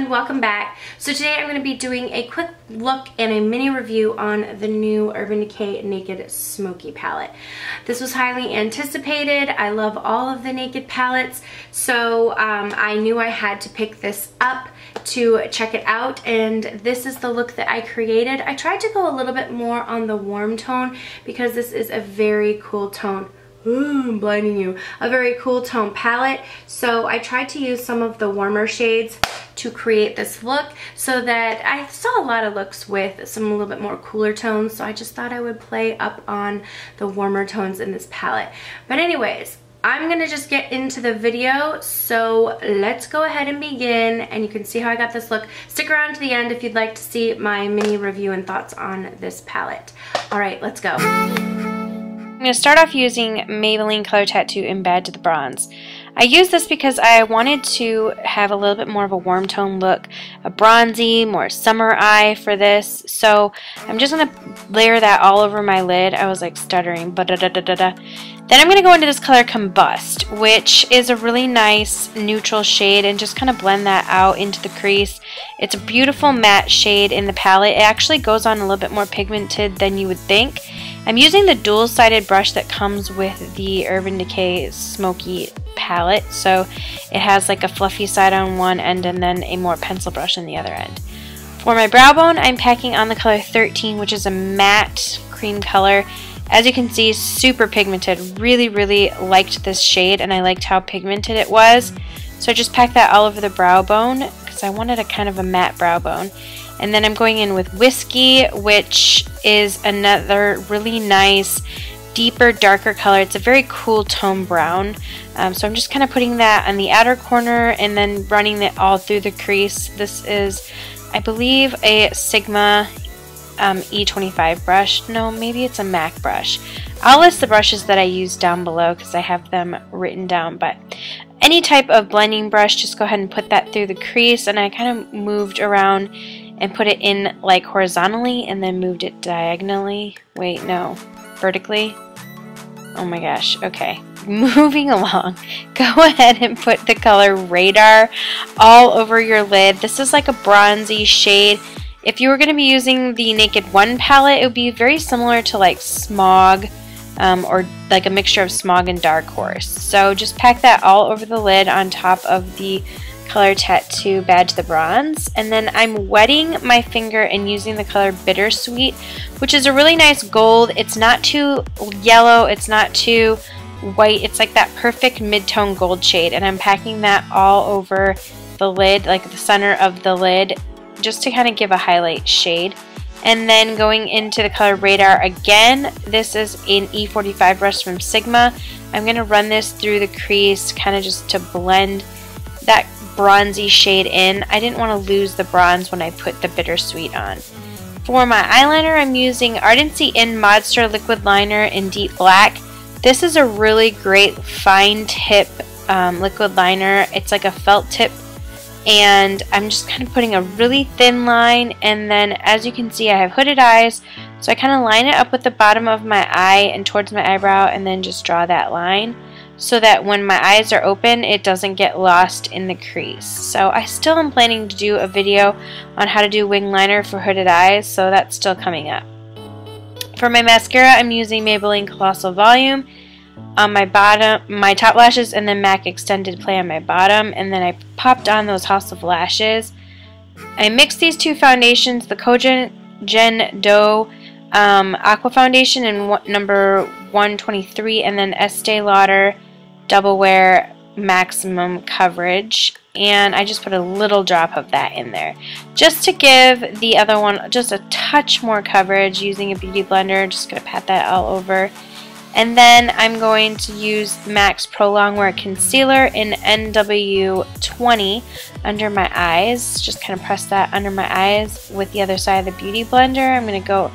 Welcome back. So today I'm going to be doing a quick look and a mini review on the new Urban Decay Naked Smoky palette. This was highly anticipated. I love all of the Naked palettes, so I knew I had to pick this up to check it out, and this is the look that I created. I tried to go a little bit more on the warm tone because this is a very cool tone. Ooh, I'm blinding you. A very cool tone palette. So I tried to use some of the warmer shades to create this look, so that I saw a lot of looks with some a little bit more cooler tones, so I just thought I would play up on the warmer tones in this palette. But anyways, I'm gonna just get into the video, so let's go ahead and begin, and you can see how I got this look. Stick around to the end if you'd like to see my mini review and thoughts on this palette. All right, let's go. I'm going to start off using Maybelline Color Tattoo in Bad to the Bronze. I use this because I wanted to have a little bit more of a warm tone look, a bronzy, more summer eye for this. So I'm just going to layer that all over my lid. I was like stuttering. Then I'm going to go into this color Combust, which is a really nice neutral shade, and just kind of blend that out into the crease. It's a beautiful matte shade in the palette. It actually goes on a little bit more pigmented than you would think. I'm using the dual-sided brush that comes with the Urban Decay Smoky palette, so it has like a fluffy side on one end and then a more pencil brush on the other end. For my brow bone, I'm packing on the color 13, which is a matte cream color. As you can see, super pigmented. Really liked this shade, and I liked how pigmented it was. So I just packed that all over the brow bone because I wanted a kind of a matte brow bone. And then I'm going in with Whiskey, which is another really nice, deeper, darker color. It's a very cool tone brown. So I'm just kind of putting that on the outer corner and then running it all through the crease. This is, I believe, a Sigma E25 brush. No, maybe it's a MAC brush. I'll list the brushes that I use down below because I have them written down. But any type of blending brush, just go ahead and put that through the crease. And I kind of moved around and put it in like horizontally and then moved it diagonally. Wait, no, vertically. Oh my gosh, okay. Moving along, go ahead and put the color Radar all over your lid. This is like a bronzy shade. If you were going to be using the Naked One palette, it would be very similar to like Smog, or like a mixture of Smog and Dark Horse. So just pack that all over the lid on top of the Color Tattoo Bad to the Bronze, and then I'm wetting my finger and using the color Bittersweet, which is a really nice gold. It's not too yellow, it's not too white, it's like that perfect mid-tone gold shade, and I'm packing that all over the lid, like the center of the lid, just to kind of give a highlight shade. And then going into the color Radar again, this is an E45 brush from Sigma. I'm going to run this through the crease, kind of just to blend that bronzy shade in. I didn't want to lose the bronze when I put the Bittersweet on. For my eyeliner, I'm using Ardency in Modster Liquid Liner in Deep Black. This is a really great fine tip liquid liner. It's like a felt tip, and I'm just kind of putting a really thin line, and then as you can see I have hooded eyes, so I kind of line it up with the bottom of my eye and towards my eyebrow, and then just draw that line, so that when my eyes are open, it doesn't get lost in the crease. So I still am planning to do a video on how to do wing liner for hooded eyes, so that's still coming up. For my mascara, I'm using Maybelline Colossal Volume on my bottom, my top lashes, and then MAC Extended Play on my bottom, and then I popped on those House of Lashes. I mixed these two foundations, the Gen Dough Aqua Foundation in number 123, and then Estee Lauder Double Wear Maximum Coverage, and I just put a little drop of that in there just to give the other one just a touch more coverage using a beauty blender. Just gonna pat that all over. And then I'm going to use MAC's Prolongwear Concealer in NW20 under my eyes. Just kind of press that under my eyes with the other side of the beauty blender. I'm going to go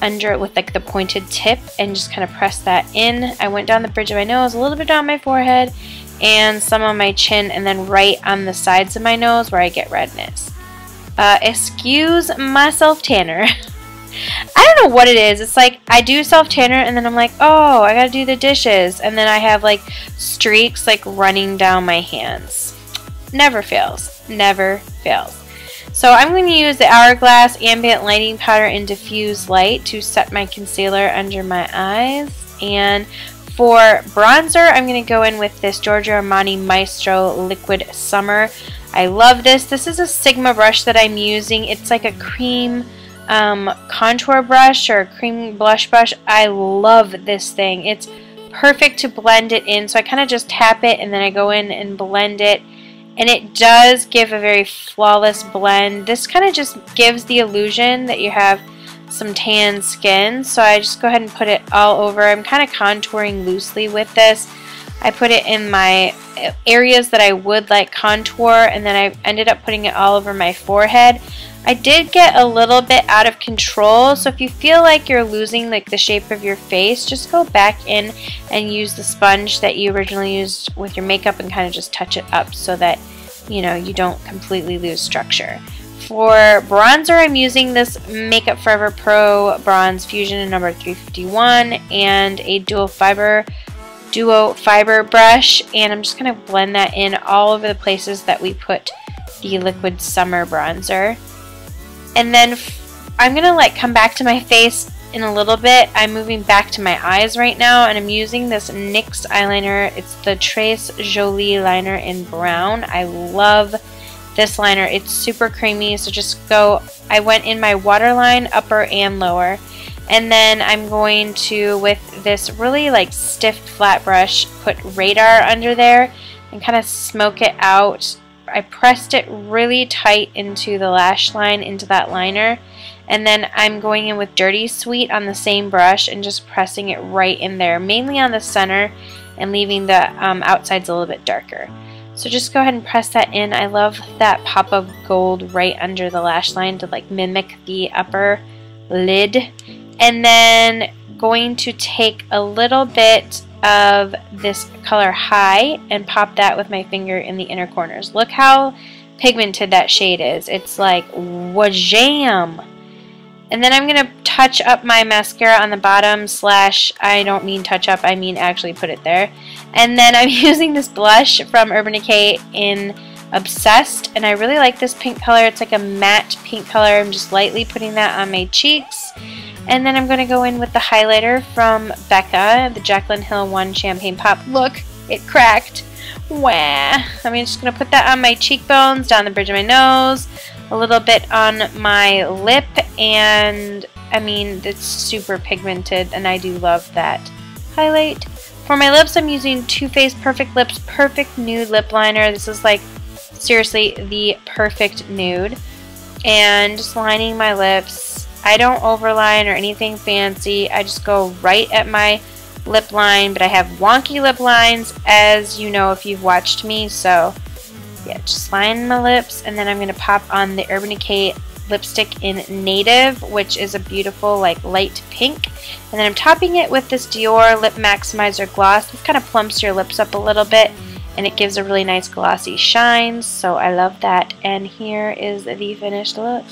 under it with like the pointed tip and just kind of press that in. I went down the bridge of my nose, a little bit down my forehead, and some on my chin, and then right on the sides of my nose where I get redness. Excuse my self-tanner. I don't know what it is. It's like I do self-tanner and then I'm like, oh, I gotta do the dishes, and then I have like streaks like running down my hands. Never fails. Never fails. So I'm going to use the Hourglass Ambient Lighting Powder in Diffuse Light to set my concealer under my eyes. And for bronzer, I'm going to go in with this Giorgio Armani Maestro Liquid Summer. I love this. This is a Sigma brush that I'm using. It's like a cream contour brush or a cream blush brush. I love this thing. It's perfect to blend it in. So I kind of just tap it and then I go in and blend it. And it does give a very flawless blend. This kind of just gives the illusion that you have some tan skin. So I just go ahead and put it all over. I'm kind of contouring loosely with this. I put it in my areas that I would like contour, and then I ended up putting it all over my forehead. I did get a little bit out of control, so if you feel like you're losing like the shape of your face, just go back in and use the sponge that you originally used with your makeup and kind of just touch it up so that, you know, you don't completely lose structure. For bronzer, I'm using this Makeup Forever Pro Bronze Fusion in number 351 and a duo fiber brush, and I'm just going to blend that in all over the places that we put the Liquid Summer bronzer. And then I'm going to like come back to my face in a little bit. I'm moving back to my eyes right now, and I'm using this NYX eyeliner. It's the Trace Jolie liner in brown. I love this liner. It's super creamy, so just go. I went in my waterline, upper and lower. And then I'm going to, with this really like stiff flat brush, put Radar under there and kind of smoke it out. I pressed it really tight into the lash line, into that liner. And then I'm going in with Dirty Sweet on the same brush and just pressing it right in there, mainly on the center and leaving the outsides a little bit darker. So just go ahead and press that in. I love that pop of gold right under the lash line to like mimic the upper lid. And then going to take a little bit of this color High and pop that with my finger in the inner corners. Look how pigmented that shade is. It's like wajam. And then I'm going to touch up my mascara on the bottom slash, I don't mean touch up, I mean actually put it there. And then I'm using this blush from Urban Decay in Obsessed, and I really like this pink color. It's like a matte pink color. I'm just lightly putting that on my cheeks. And then I'm going to go in with the highlighter from Becca, the Jaclyn Hill 1 Champagne Pop. Look, it cracked. Wah. I'm just going to put that on my cheekbones, down the bridge of my nose, a little bit on my lip, and I mean, it's super pigmented, and I do love that highlight. For my lips, I'm using Too Faced Perfect Lips Perfect Nude Lip Liner. This is like seriously the perfect nude. And just lining my lips. I don't overline or anything fancy. I just go right at my lip line, but I have wonky lip lines, as you know if you've watched me. So yeah, just line my lips, and then I'm going to pop on the Urban Decay lipstick in Native, which is a beautiful like light pink. And then I'm topping it with this Dior Lip Maximizer Gloss. This kind of plumps your lips up a little bit, and it gives a really nice glossy shine, so I love that. And here is the finished look.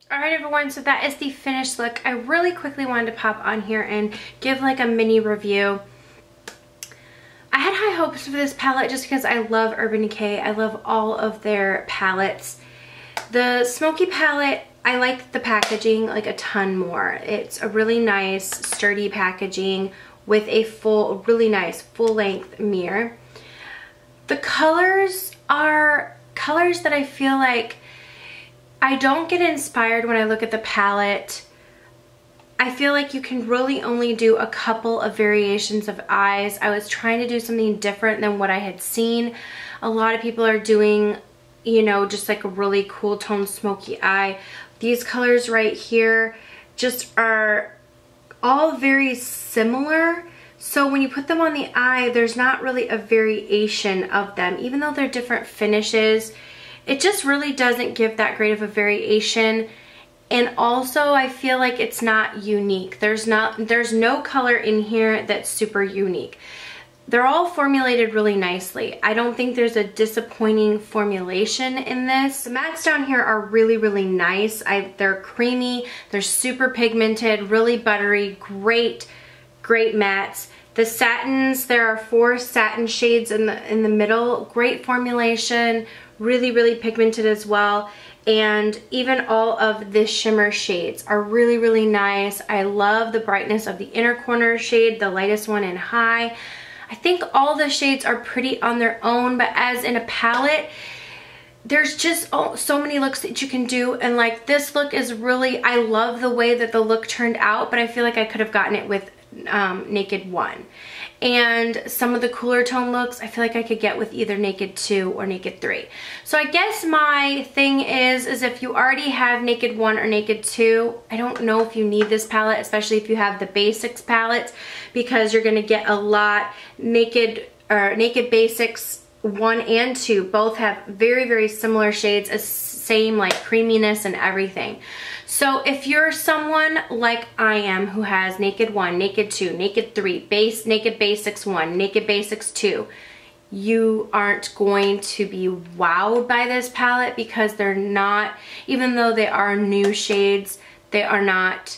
Alright everyone, so that is the finished look. I really quickly wanted to pop on here and give like a mini review. I had high hopes for this palette just because I love Urban Decay. I love all of their palettes. The Smoky palette, I like the packaging like a ton more. It's a really nice sturdy packaging with a really nice full-length mirror. The colors are colors that I feel like I don't get inspired when I look at the palette. I feel like you can really only do a couple of variations of eyes. I was trying to do something different than what I had seen. A lot of people are doing, you know, just like a really cool tone smoky eye. These colors right here just are all very similar. So when you put them on the eye, there's not really a variation of them. Even though they're different finishes, it just really doesn't give that great of a variation. And also I feel like it's not unique. There's no color in here that's super unique. They're all formulated really nicely. I don't think there's a disappointing formulation in this. The mattes down here are really, really nice. They're creamy, they're super pigmented, really buttery, great mattes. The satins, there are 4 satin shades in the middle. Great formulation, really, really pigmented as well. And even all of the shimmer shades are really, really nice. I love the brightness of the inner corner shade, the lightest one in high. I think all the shades are pretty on their own, but as in a palette, there's just so many looks that you can do. And like this look is really, I love the way that the look turned out, but I feel like I could have gotten it with Naked 1. And some of the cooler tone looks I feel like I could get with either Naked 2 or Naked 3. So I guess my thing is if you already have Naked 1 or Naked 2, I don't know if you need this palette, especially if you have the Basics palettes, because you're going to get a lot. Naked Basics 1 and 2 both have very, very similar shades, same like creaminess and everything. So if you're someone like I am who has Naked 1, Naked 2, Naked 3, Naked Basics 1, Naked Basics 2, you aren't going to be wowed by this palette because they're not, even though they are new shades, they are not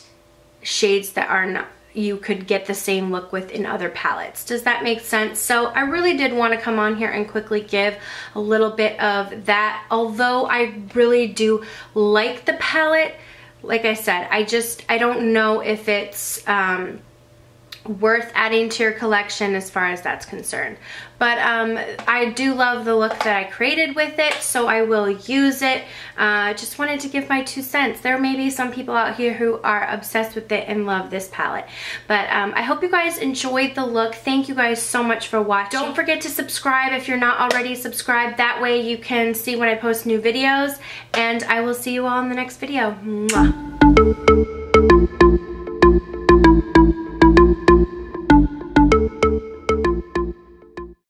shades that are not, you could get the same look with in other palettes. Does that make sense? So I really did want to come on here and quickly give a little bit of that. Although I really do like the palette, like I said, I don't know if it's worth adding to your collection as far as that's concerned. But I do love the look that I created with it, so I will use it. Just wanted to give my 2 cents. There may be some people out here who are obsessed with it and love this palette. But I hope you guys enjoyed the look. Thank you guys so much for watching. Don't forget to subscribe if you're not already subscribed. That way you can see when I post new videos. And I will see you all in the next video. Mwah.